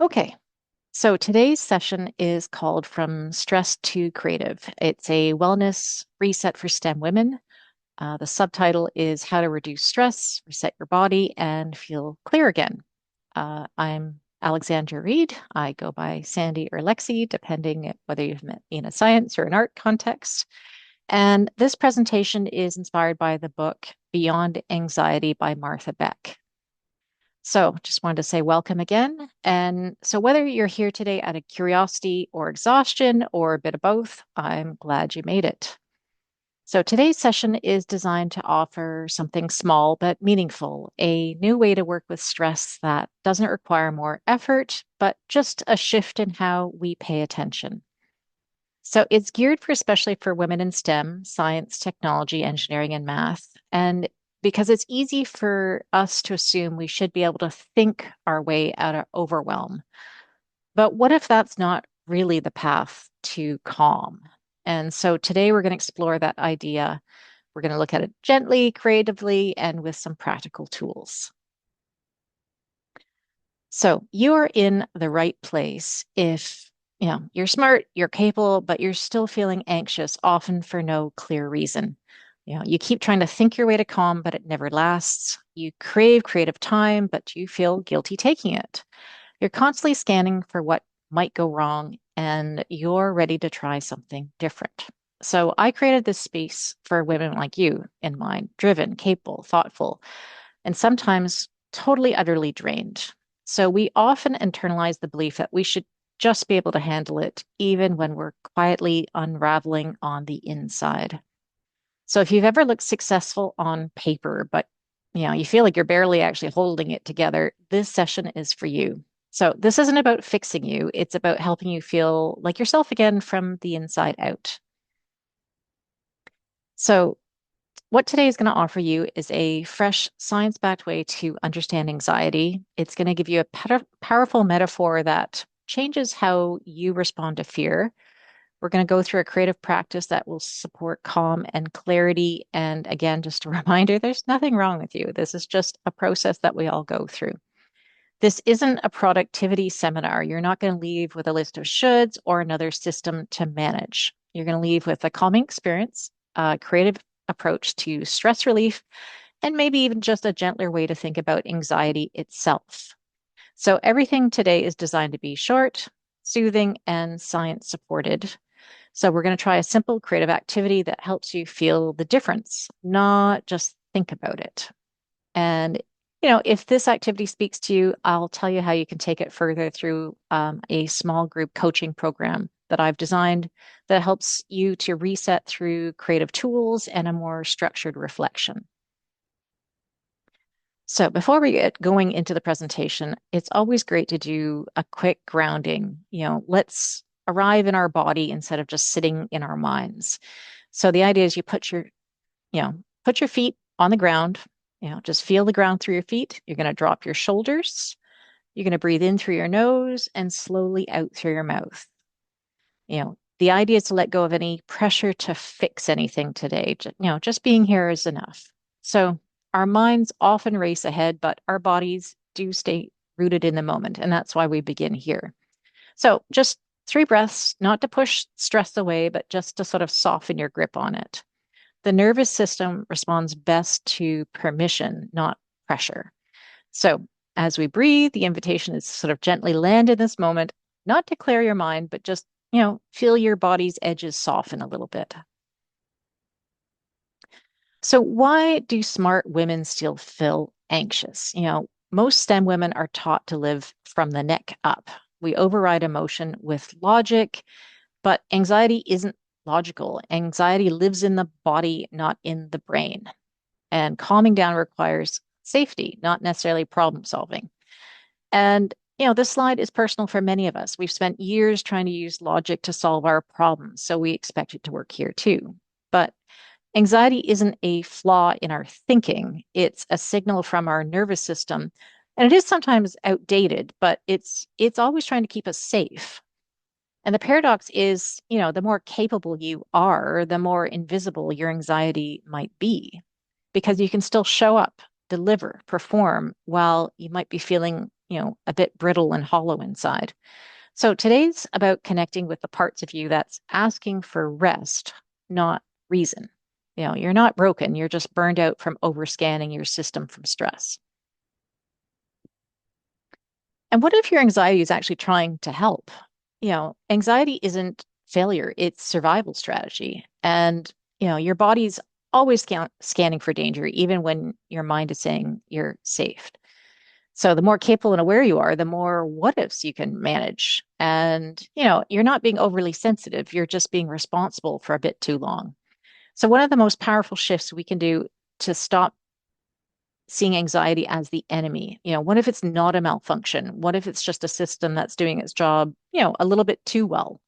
Okay, so today's session is called From Stress to Creative. It's a wellness reset for STEM women. The subtitle is How to Reduce Stress, Reset Your Body, and Feel Clear Again. I'm Alexandra Reid. I go by Sandy or Lexi, depending whether you've met me in a science or an art context. And this presentation is inspired by the book Beyond Anxiety by Martha Beck. So just wanted to say welcome again. And so whether you're here today out of curiosity or exhaustion or a bit of both, I'm glad you made it. So today's session is designed to offer something small but meaningful, a new way to work with stress that doesn't require more effort, but just a shift in how we pay attention. So it's geared for especially for women in STEM, science, technology, engineering, and math. And because it's easy for us to assume we should be able to think our way out of overwhelm. But what if that's not really the path to calm? And so today we're going to explore that idea. We're going to look at it gently, creatively, and with some practical tools. So you're in the right place if you're smart, you're capable, but you're still feeling anxious, often for no clear reason. You keep trying to think your way to calm, but it never lasts. You crave creative time, but you feel guilty taking it. You're constantly scanning for what might go wrong, and you're ready to try something different. So I created this space for women like you in mind, driven, capable, thoughtful, and sometimes totally, utterly drained. So we often internalize the belief that we should just be able to handle it, even when we're quietly unraveling on the inside. So if you've ever looked successful on paper, but you feel like you're barely actually holding it together, this session is for you. So this isn't about fixing you, it's about helping you feel like yourself again from the inside out. So what today is going to offer you is a fresh science-backed way to understand anxiety. It's going to give you a powerful metaphor that changes how you respond to fear. We're going to go through a creative practice that will support calm and clarity. And again, just a reminder, there's nothing wrong with you. This is just a process that we all go through. This isn't a productivity seminar. You're not going to leave with a list of shoulds or another system to manage. You're going to leave with a calming experience, a creative approach to stress relief, and maybe even just a gentler way to think about anxiety itself. So everything today is designed to be short, soothing, and science supported. So we're going to try a simple creative activity that helps you feel the difference, not just think about it. And if this activity speaks to you, I'll tell you how you can take it further through a small group coaching program that I've designed that helps you to reset through creative tools and a more structured reflection. So before we get going into the presentation, it's always great to do a quick grounding. Let's arrive in our body instead of just sitting in our minds. So the idea is you put your feet on the ground, just feel the ground through your feet. You're going to drop your shoulders. You're going to breathe in through your nose and slowly out through your mouth. The idea is to let go of any pressure to fix anything today. Just being here is enough. So our minds often race ahead, but our bodies do stay rooted in the moment. And that's why we begin here. So just 3 breaths, not to push stress away, but just to sort of soften your grip on it. The nervous system responds best to permission, not pressure. So as we breathe, the invitation is to sort of gently land in this moment, not to clear your mind, but just, feel your body's edges soften a little bit. So why do smart women still feel anxious? Most STEM women are taught to live from the neck up. We override emotion with logic, but anxiety isn't logical. Anxiety lives in the body, not in the brain. And calming down requires safety, not necessarily problem solving. And, this slide is personal for many of us. We've spent years trying to use logic to solve our problems, so we expect it to work here too. But anxiety isn't a flaw in our thinking, it's a signal from our nervous system. And it is sometimes outdated, but it's always trying to keep us safe. And the paradox is, the more capable you are, the more invisible your anxiety might be, because you can still show up, deliver, perform while you might be feeling, a bit brittle and hollow inside. So today's about connecting with the parts of you that's asking for rest, not reason. You're not broken, you're just burned out from overscanning your system from stress. And what if your anxiety is actually trying to help? Anxiety isn't failure, it's survival strategy. And, your body's always scanning for danger, even when your mind is saying you're safe. So the more capable and aware you are, the more what ifs you can manage. And, you're not being overly sensitive, you're just being responsible for a bit too long. So one of the most powerful shifts we can do to stop seeing anxiety as the enemy. What if it's not a malfunction? What if it's just a system that's doing its job, a little bit too well?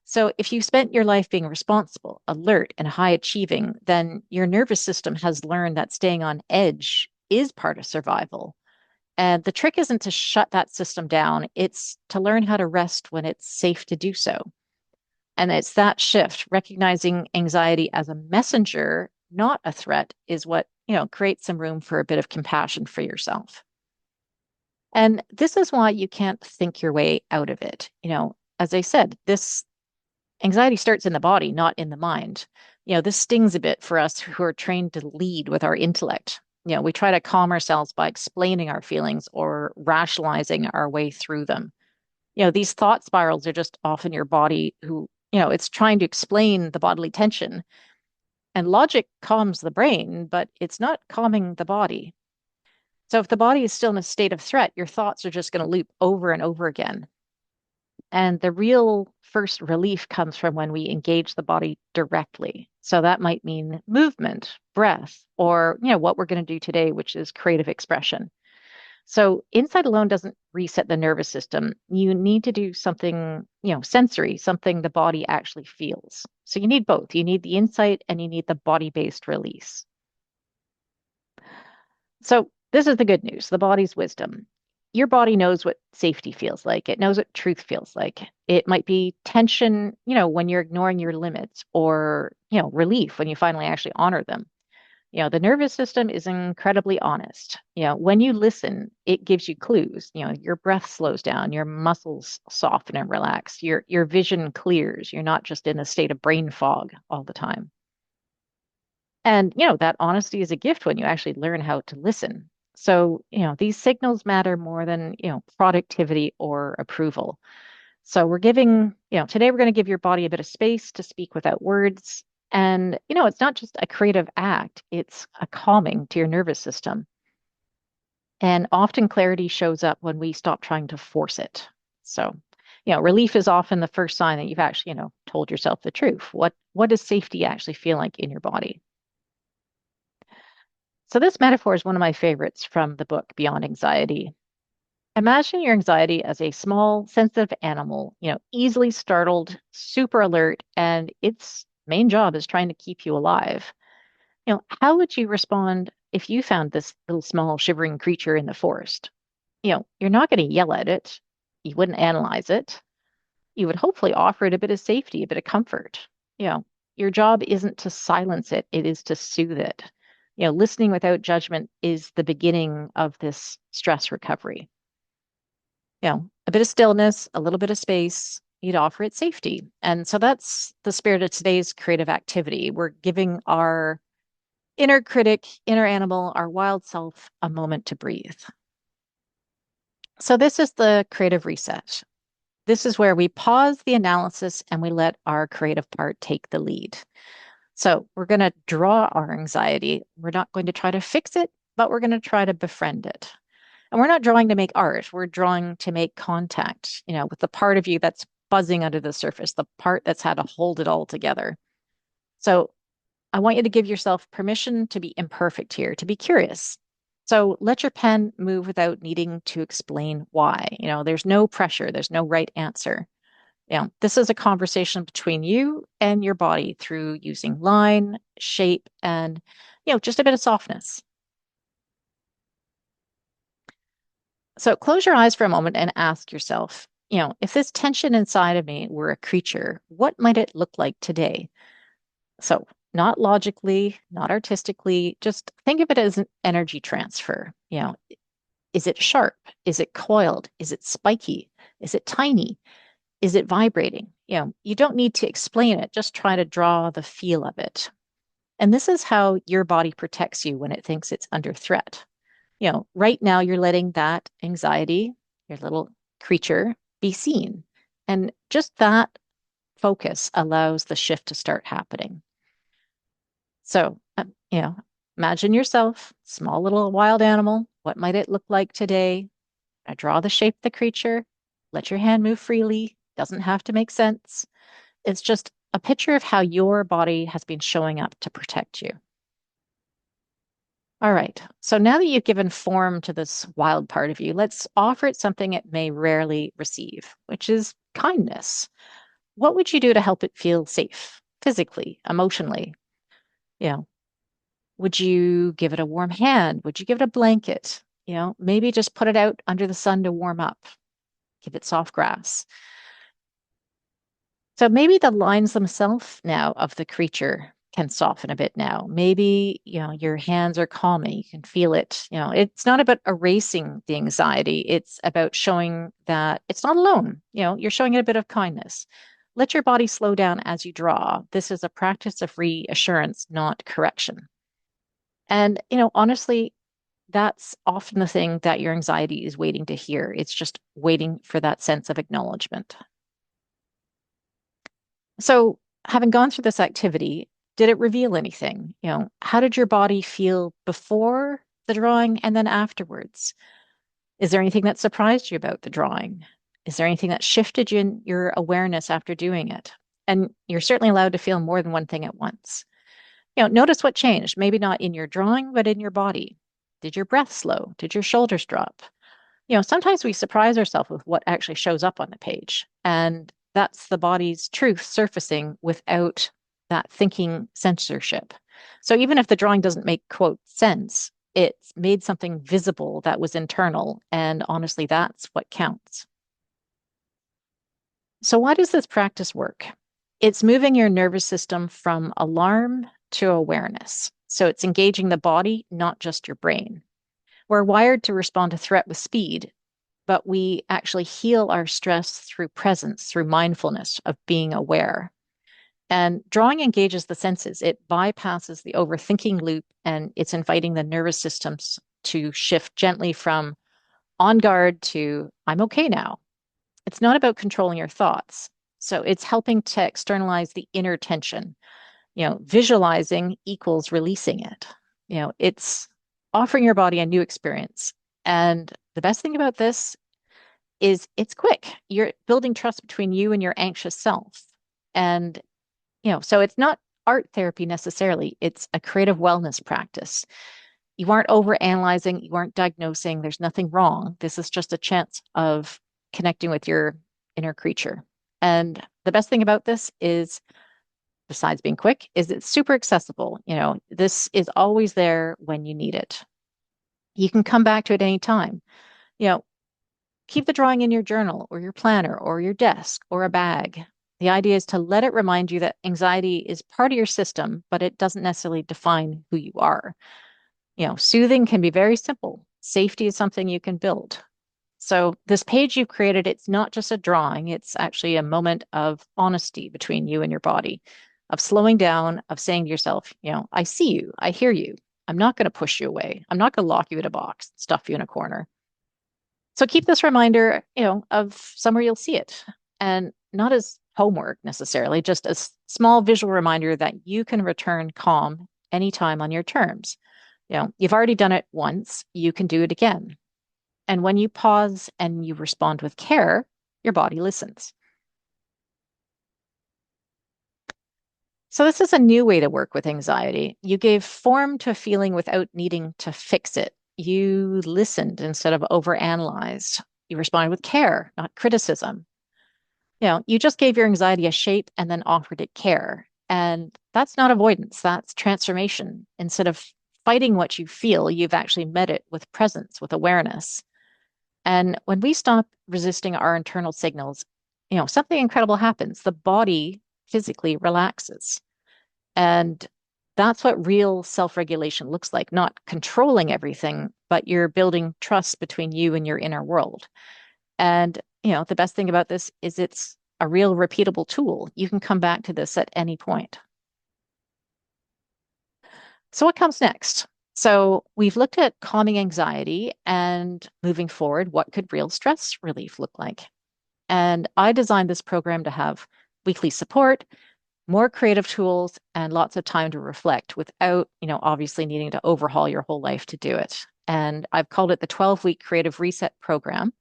So if you spent your life being responsible, alert, and high achieving, then your nervous system has learned that staying on edge is part of survival. And the trick isn't to shut that system down, it's to learn how to rest when it's safe to do so. And it's that shift, recognizing anxiety as a messenger, not a threat, is what, creates some room for a bit of compassion for yourself. And this is why you can't think your way out of it. As I said, this anxiety starts in the body, not in the mind. This stings a bit for us who are trained to lead with our intellect. We try to calm ourselves by explaining our feelings or rationalizing our way through them. These thought spirals are just often your body who, it's trying to explain the bodily tension. And logic calms the brain, but it's not calming the body. So if the body is still in a state of threat, your thoughts are just going to loop over and over again. And the real first relief comes from when we engage the body directly. So that might mean movement, breath, or what we're going to do today, which is creative expression. So insight alone doesn't reset the nervous system. You need to do something, sensory, something the body actually feels. So you need both. You need the insight and you need the body-based release. So this is the good news, the body's wisdom. Your body knows what safety feels like. It knows what truth feels like. It might be tension, when you're ignoring your limits, or, relief when you finally actually honor them. The nervous system is incredibly honest. When you listen, it gives you clues. Your breath slows down, your muscles soften and relax, your vision clears. You're not just in a state of brain fog all the time. And, that honesty is a gift when you actually learn how to listen. So, these signals matter more than, productivity or approval. So today we're going to give your body a bit of space to speak without words. And, it's not just a creative act, it's a calming to your nervous system. And often clarity shows up when we stop trying to force it. So, relief is often the first sign that you've actually, told yourself the truth. What does safety actually feel like in your body? So this metaphor is one of my favorites from the book Beyond Anxiety. Imagine your anxiety as a small, sensitive animal, easily startled, super alert, and its main job is trying to keep you alive. How would you respond if you found this little small shivering creature in the forest? You're not going to yell at it. You wouldn't analyze it. You would hopefully offer it a bit of safety, a bit of comfort. You know, your job isn't to silence it, it is to soothe it. Listening without judgment is the beginning of this stress recovery. A bit of stillness, a little bit of space, you'd offer it safety. And so that's the spirit of today's creative activity. We're giving our inner critic, inner animal, our wild self a moment to breathe. So this is the creative reset. This is where we pause the analysis and we let our creative part take the lead. So we're going to draw our anxiety. We're not going to try to fix it, but we're going to try to befriend it. And we're not drawing to make art. We're drawing to make contact, with the part of you that's buzzing under the surface, the part that's had to hold it all together. So I want you to give yourself permission to be imperfect here, to be curious. So let your pen move without needing to explain why. There's no pressure, there's no right answer. This is a conversation between you and your body through using line, shape, and, just a bit of softness. So close your eyes for a moment and ask yourself, if this tension inside of me were a creature, what might it look like today? So not logically, not artistically, just think of it as an energy transfer. Is it sharp? Is it coiled? Is it spiky? Is it tiny? Is it vibrating? You don't need to explain it, just try to draw the feel of it. And this is how your body protects you when it thinks it's under threat. Right now you're letting that anxiety, your little creature, be seen. And just that focus allows the shift to start happening. So, imagine yourself, small little wild animal. What might it look like today? I draw the shape of the creature. Let your hand move freely. Doesn't have to make sense. It's just a picture of how your body has been showing up to protect you. All right. So now that you've given form to this wild part of you, let's offer it something it may rarely receive, which is kindness. What would you do to help it feel safe, physically, emotionally? You know, would you give it a warm hand? Would you give it a blanket? Maybe just put it out under the sun to warm up, give it soft grass. So maybe the lines themselves now of the creature can soften a bit now. Maybe, your hands are calming. You can feel it. It's not about erasing the anxiety. It's about showing that it's not alone. You're showing it a bit of kindness. Let your body slow down as you draw. This is a practice of reassurance, not correction. And, honestly, that's often the thing that your anxiety is waiting to hear. It's just waiting for that sense of acknowledgement. So, having gone through this activity, did it reveal anything? How did your body feel before the drawing and then afterwards? Is there anything that surprised you about the drawing? Is there anything that shifted you in your awareness after doing it? And you're certainly allowed to feel more than one thing at once. Notice what changed, maybe not in your drawing, but in your body. Did your breath slow? Did your shoulders drop? Sometimes we surprise ourselves with what actually shows up on the page. And that's the body's truth surfacing without that thinking censorship. So even if the drawing doesn't make, quote, sense, it's made something visible that was internal. And honestly, that's what counts. So, why does this practice work? It's moving your nervous system from alarm to awareness. So, it's engaging the body, not just your brain. We're wired to respond to threat with speed, but we actually heal our stress through presence, through mindfulness of being aware. And drawing engages the senses. It bypasses the overthinking loop and it's inviting the nervous systems to shift gently from on guard to I'm okay now. It's not about controlling your thoughts. So it's helping to externalize the inner tension. Visualizing equals releasing it. It's offering your body a new experience. And the best thing about this is it's quick. You're building trust between you and your anxious self. And, so it's not art therapy necessarily, it's a creative wellness practice. You aren't over analyzing, you aren't diagnosing, there's nothing wrong. This is just a chance of connecting with your inner creature. And the best thing about this is, besides being quick, is it's super accessible. This is always there when you need it. You can come back to it any time. You know, Keep the drawing in your journal or your planner or your desk or a bag. The idea is to let it remind you that anxiety is part of your system, but it doesn't necessarily define who you are. Soothing can be very simple. Safety is something you can build. So this page you've created, it's not just a drawing, it's actually a moment of honesty between you and your body, of slowing down, of saying to yourself, I see you, I hear you. I'm not going to push you away. I'm not going to lock you in a box, stuff you in a corner. So keep this reminder, of somewhere you'll see it, and not as homework necessarily, just a small visual reminder that you can return calm anytime on your terms. You've already done it once, you can do it again. And when you pause and you respond with care, your body listens. So this is a new way to work with anxiety. You gave form to a feeling without needing to fix it. You listened instead of overanalyzed. You responded with care, not criticism. You just gave your anxiety a shape and then offered it care. And that's not avoidance, that's transformation. Instead of fighting what you feel, you've actually met it with presence, with awareness. And when we stop resisting our internal signals, something incredible happens. The body physically relaxes. And That's what real self-regulation looks like, not controlling everything, but you're building trust between you and your inner world. And, the best thing about this is it's a real repeatable tool. You can come back to this at any point. So what comes next? So we've looked at calming anxiety and moving forward, what could real stress relief look like? And I designed this program to have weekly support, more creative tools, and lots of time to reflect without, obviously needing to overhaul your whole life to do it. And I've called it the 12-week creative reset program.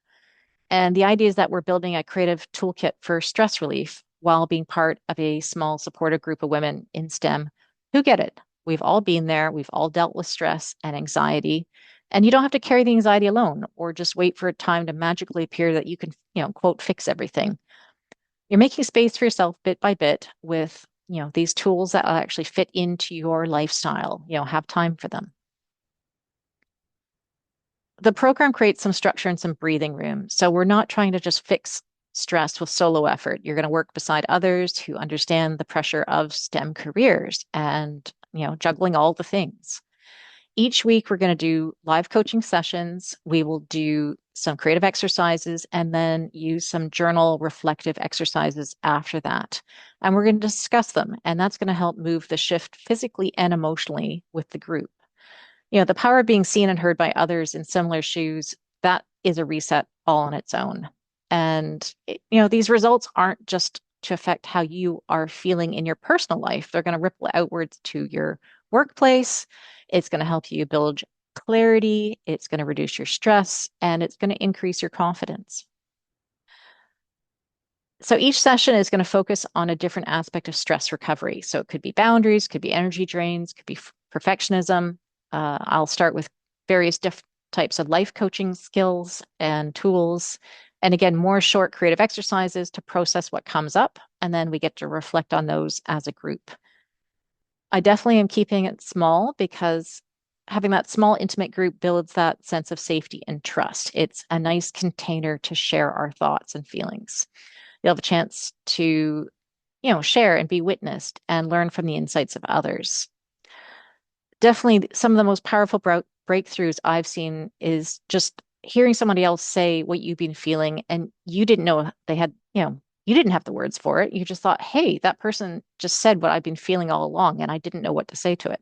And the idea is that we're building a creative toolkit for stress relief while being part of a small supportive group of women in STEM who get it. We've all been there. We've all dealt with stress and anxiety. And you don't have to carry the anxiety alone or just wait for a time to magically appear that you can, quote, fix everything. You're making space for yourself bit by bit with, these tools that actually fit into your lifestyle, have time for them. The program creates some structure and some breathing room. So we're not trying to just fix stress with solo effort. You're going to work beside others who understand the pressure of STEM careers and, juggling all the things. Each week, we're going to do live coaching sessions. We will do some creative exercises and then use some journal reflective exercises after that. And we're going to discuss them. And that's going to help move the shift physically and emotionally with the group. The power of being seen and heard by others in similar shoes, that is a reset all on its own. And, these results aren't just to affect how you are feeling in your personal life. They're going to ripple outwards to your workplace. It's going to help you build clarity. It's going to reduce your stress and it's going to increase your confidence. So each session is going to focus on a different aspect of stress recovery. So it could be boundaries, could be energy drains, could be perfectionism. I'll start with various types of life coaching skills and tools. And again, more short creative exercises to process what comes up. And then we get to reflect on those as a group. I definitely am keeping it small because having that small, intimate group builds that sense of safety and trust. It's a nice container to share our thoughts and feelings. You'll have a chance to, share and be witnessed and learn from the insights of others. Definitely some of the most powerful breakthroughs I've seen is just hearing somebody else say what you've been feeling and you didn't know they had, you didn't have the words for it. You just thought, hey, that person just said what I've been feeling all along and I didn't know what to say to it.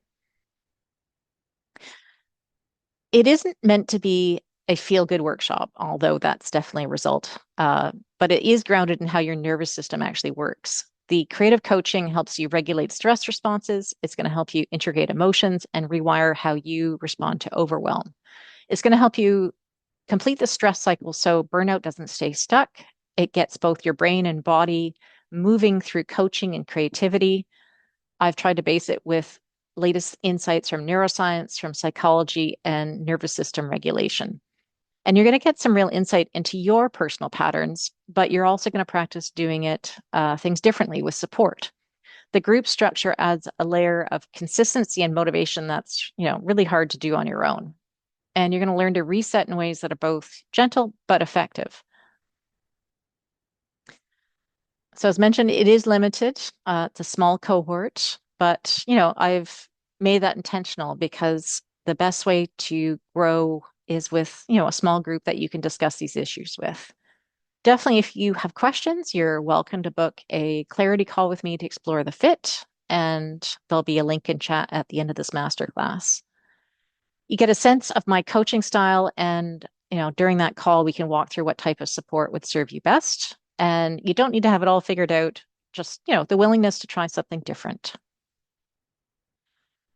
It isn't meant to be a feel-good workshop, although that's definitely a result. But it is grounded in how your nervous system actually works. The creative coaching helps you regulate stress responses. It's going to help you integrate emotions and rewire how you respond to overwhelm. It's going to help you complete the stress cycle so burnout doesn't stay stuck. It gets both your brain and body moving through coaching and creativity. I've tried to base it with latest insights from neuroscience, from psychology, and nervous system regulation. And you're going to get some real insight into your personal patterns, but you're also going to practice doing things differently with support. The group structure adds a layer of consistency and motivation that's, really hard to do on your own. And you're going to learn to reset in ways that are both gentle but effective. So as mentioned, it is limited. It's a small cohort, but I've made that intentional because the best way to grow is with, a small group that you can discuss these issues with. Definitely, if you have questions, you're welcome to book a clarity call with me to explore the fit, and there'll be a link in chat at the end of this masterclass. You get a sense of my coaching style, and during that call, we can walk through what type of support would serve you best. And you don't need to have it all figured out, just, the willingness to try something different.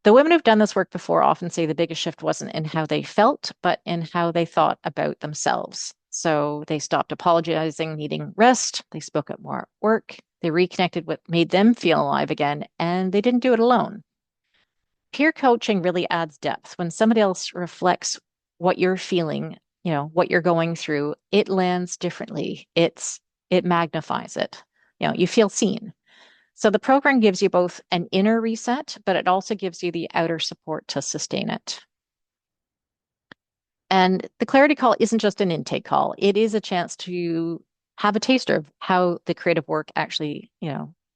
The women who've done this work before often say the biggest shift wasn't in how they felt, but in how they thought about themselves. So they stopped apologizing, needing rest. They spoke up more at work. They reconnected what made them feel alive again, and they didn't do it alone. Peer coaching really adds depth. When somebody else reflects what you're feeling, what you're going through, it lands differently. It magnifies it. You feel seen. So the program gives you both an inner reset, but it also gives you the outer support to sustain it. And the clarity call isn't just an intake call. It is a chance to have a taster of how the creative work actually,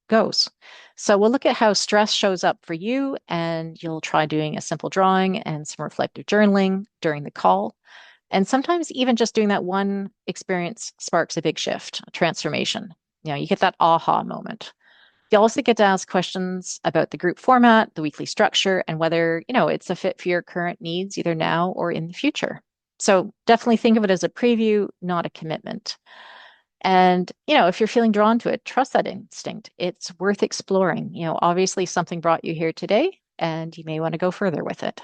goes. So we'll look at how stress shows up for you, and you'll try doing a simple drawing and some reflective journaling during the call. And sometimes even just doing that one experience sparks a big shift, a transformation. You get that aha moment. You also get to ask questions about the group format, the weekly structure, and whether, it's a fit for your current needs, either now or in the future. So definitely think of it as a preview, not a commitment. And, if you're feeling drawn to it, trust that instinct. It's worth exploring. Obviously something brought you here today, and you may want to go further with it.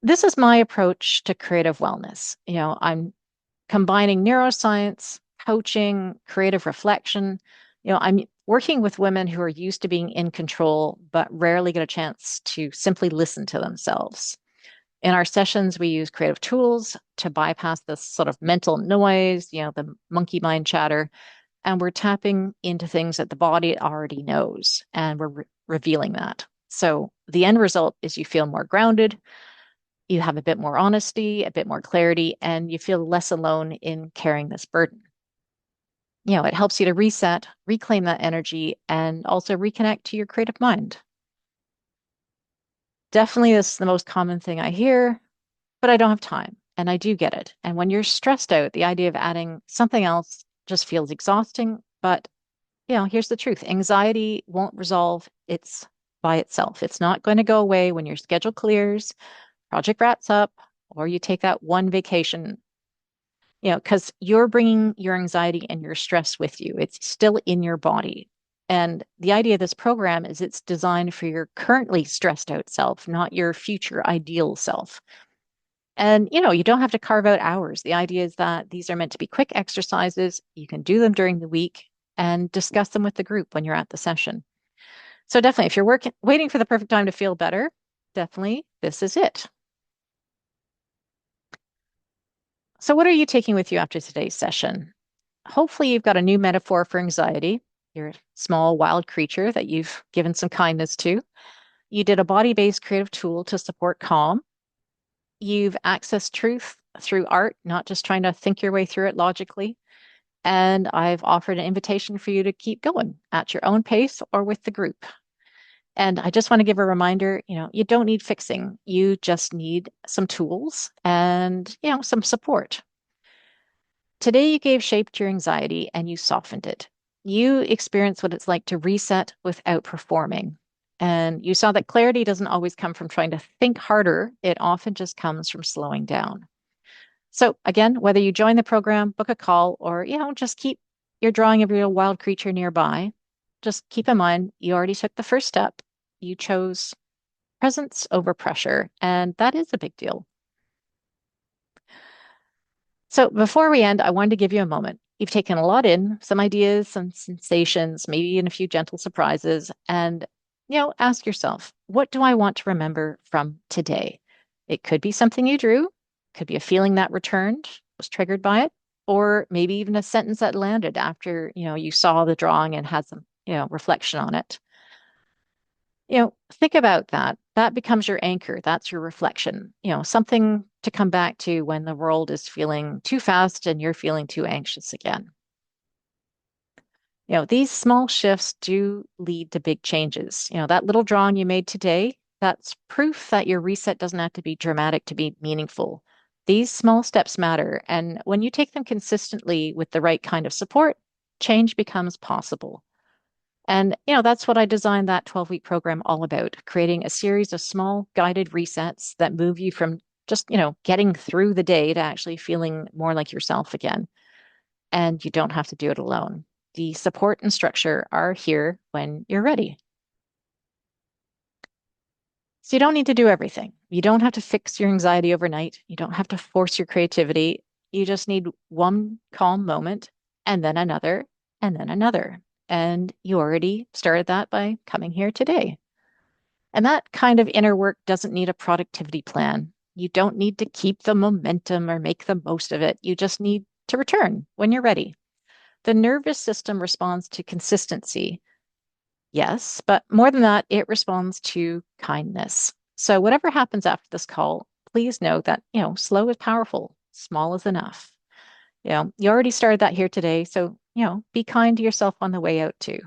This is my approach to creative wellness. I'm combining neuroscience, coaching, creative reflection. I'm working with women who are used to being in control, but rarely get a chance to simply listen to themselves. In our sessions, we use creative tools to bypass this sort of mental noise, the monkey mind chatter, and we're tapping into things that the body already knows, and we're revealing that. So the end result is you feel more grounded, you have a bit more honesty, a bit more clarity, and you feel less alone in carrying this burden. It helps you to reset, reclaim that energy, and also reconnect to your creative mind. Definitely, this is the most common thing I hear, but I don't have time. And I do get it. And when you're stressed out, the idea of adding something else just feels exhausting. But, here's the truth. Anxiety won't resolve it's by itself. It's not going to go away when your schedule clears, project wraps up, or you take that one vacation, because you're bringing your anxiety and your stress with you. It's still in your body. And the idea of this program is it's designed for your currently stressed out self, not your future ideal self. And, you don't have to carve out hours. The idea is that these are meant to be quick exercises. You can do them during the week and discuss them with the group when you're at the session. So definitely, if you're waiting for the perfect time to feel better, definitely this is it. So what are you taking with you after today's session? Hopefully you've got a new metaphor for anxiety. You're a small wild creature that you've given some kindness to. You did a body-based creative tool to support calm. You've accessed truth through art, not just trying to think your way through it logically. And I've offered an invitation for you to keep going at your own pace or with the group. And I just want to give a reminder, you don't need fixing. You just need some tools and, some support. Today you gave shape to your anxiety and you softened it. You experienced what it's like to reset without performing. And you saw that clarity doesn't always come from trying to think harder. It often just comes from slowing down. So again, whether you join the program, book a call, or, just keep your drawing of your wild creature nearby, just keep in mind, you already took the first step. You chose presence over pressure, and that is a big deal. So before we end, I wanted to give you a moment. You've taken a lot in, some ideas, some sensations, maybe even a few gentle surprises, and, ask yourself, what do I want to remember from today? It could be something you drew, could be a feeling that returned, was triggered by it, or maybe even a sentence that landed after, you saw the drawing and had some, reflection on it. Think about that. That becomes your anchor. That's your reflection, something to come back to when the world is feeling too fast and you're feeling too anxious again. These small shifts do lead to big changes. That little drawing you made today, that's proof that your reset doesn't have to be dramatic to be meaningful. These small steps matter. And when you take them consistently with the right kind of support, change becomes possible. And, that's what I designed that 12-week program all about, creating a series of small guided resets that move you from just, getting through the day to actually feeling more like yourself again. And you don't have to do it alone. The support and structure are here when you're ready. So you don't need to do everything. You don't have to fix your anxiety overnight. You don't have to force your creativity. You just need one calm moment and then another and then another. And you already started that by coming here today. And that kind of inner work doesn't need a productivity plan. You don't need to keep the momentum or make the most of it. You just need to return when you're ready. The nervous system responds to consistency. Yes, but more than that, it responds to kindness. So whatever happens after this call, please know that, slow is powerful, small is enough. You already started that here today. So, be kind to yourself on the way out too.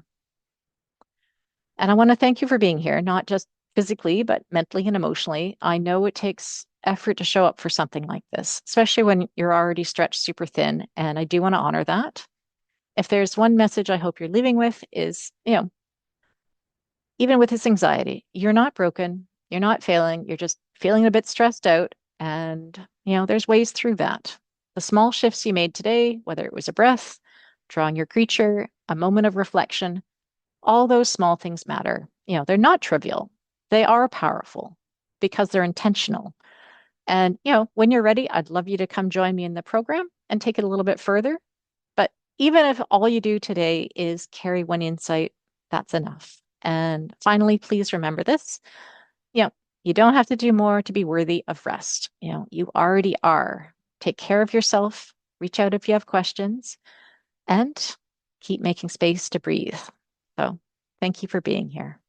And I want to thank you for being here, not just physically, but mentally and emotionally. I know it takes effort to show up for something like this, especially when you're already stretched super thin. And I do want to honor that. If there's one message I hope you're leaving with is, even with this anxiety, you're not broken, you're not failing, you're just feeling a bit stressed out. And, there's ways through that. The small shifts you made today, whether it was a breath, drawing your creature, a moment of reflection, all those small things matter. They're not trivial. They are powerful because they're intentional. And, when you're ready, I'd love you to come join me in the program and take it a little bit further. But even if all you do today is carry one insight, that's enough. And finally, please remember this. You know, you don't have to do more to be worthy of rest. You already are. Take care of yourself, reach out if you have questions, and keep making space to breathe. So thank you for being here.